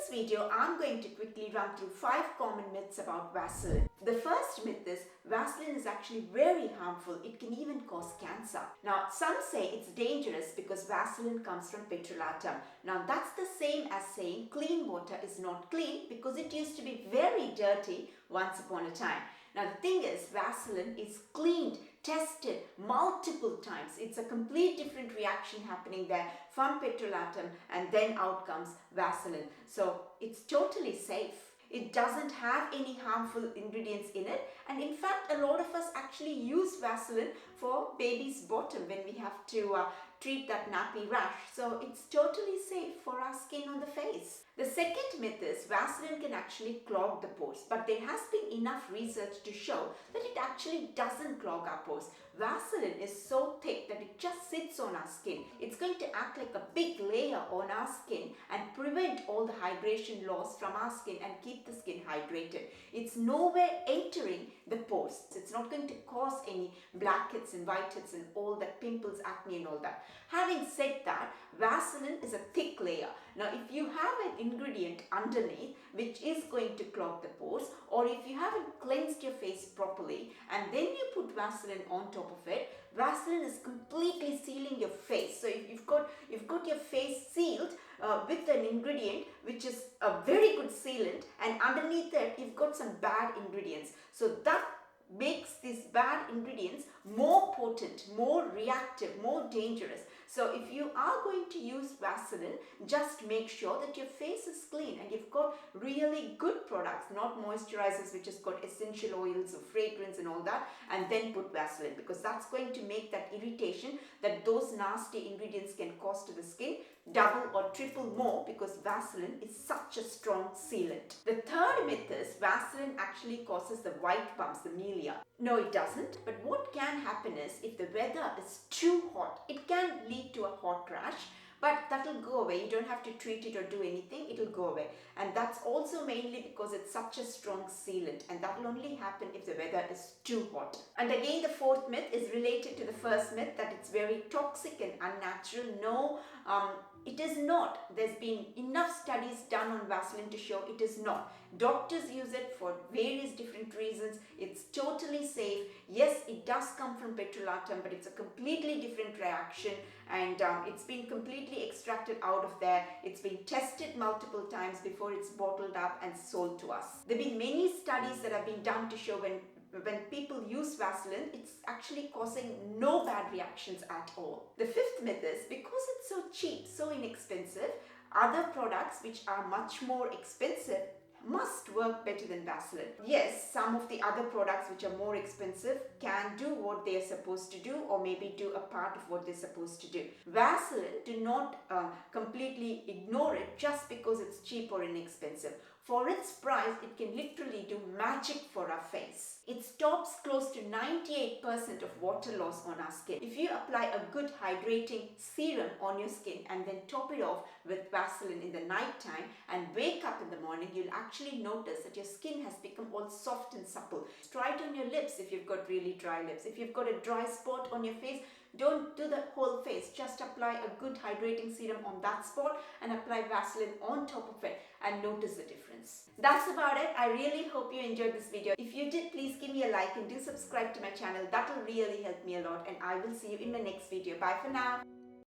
this video, I'm going to quickly run through 5 common myths about Vaseline. The first myth is Vaseline is actually very harmful. It can even cause cancer. Now, some say it's dangerous because Vaseline comes from petrolatum. Now, that's the same as saying clean water is not clean because it used to be very dirty once upon a time. Now, the thing is, Vaseline is cleaned, tested multiple times. It's a complete different reaction happening there from petrolatum, and then out comes Vaseline. So it's totally safe. It doesn't have any harmful ingredients in it, and in fact a lot of us actually use Vaseline for baby's bottom when we have to treat that nappy rash. So it's totally safe for our skin on the face. The second myth is Vaseline can actually clog the pores, but there has been enough research to show that it actually doesn't clog our pores. Vaseline is so thick that it just sits on our skin. It's going to act like a big layer on our skin and prevent all the hydration loss from our skin and keep the skin hydrated. It's nowhere entering the pores. It's not going to cause any blackheads and whiteheads and all that, pimples, acne and all that. Having said that, Vaseline is a thick layer. Now, if you have an ingredient underneath which is going to clog the pores, or if you haven't cleansed your face properly and then you put Vaseline on top of it, Vaseline is completely sealing your face. So if you've got your face sealed with an ingredient which is a very good sealant, and underneath it you've got some bad ingredients. So that makes these bad ingredients more potent, more reactive, more dangerous. So if you are going to use Vaseline, just make sure that your face is clean and you've got really good products, not moisturizers which has got essential oils or fragrance and all that, and then put Vaseline, because that's going to make that irritation that those nasty ingredients can cause to the skin double or triple more, because Vaseline is such a strong sealant. The third myth is Vaseline actually causes the white bumps, the melia. No, it doesn't. But what can happen is if the weather is too hot, it can lead to a hot rash, but that'll go away. You don't have to treat it or do anything, it'll go away. And that's also mainly because it's such a strong sealant, and that will only happen if the weather is too hot. And again, the fourth myth is related to the first myth, that it's very toxic and unnatural. No, it is not. There's been enough studies done on Vaseline to show it is not. Doctors use it for various different reasons. It's totally safe. Yes, it does come from petrolatum, but it's a completely different reaction, and it's been completely extracted out of there. It's been tested multiple times before it's bottled up and sold to us. There have been many studies that have been done to show when people use Vaseline, it's actually causing no bad reactions at all. The fifth myth is because it's so cheap, so inexpensive, other products which are much more expensive must work better than Vaseline. Yes, some of the other products which are more expensive can do what they are supposed to do, or maybe do a part of what they're supposed to do. Vaseline, do not completely ignore it just because it's cheap or inexpensive. For its price, it can literally do magic for our face. It stops close to 98% of water loss on our skin. If you apply a good hydrating serum on your skin and then top it off with Vaseline in the night time and wake up in the morning, you'll actually notice that your skin has become all soft and supple. Try it on your lips if you've got really dry lips. If you've got a dry spot on your face, don't do the whole face. Just apply a good hydrating serum on that spot and apply Vaseline on top of it and notice the difference. That's about it. I really hope you enjoyed this video. If you did, please give me a like and do subscribe to my channel. That will really help me a lot, and I will see you in my next video. Bye for now.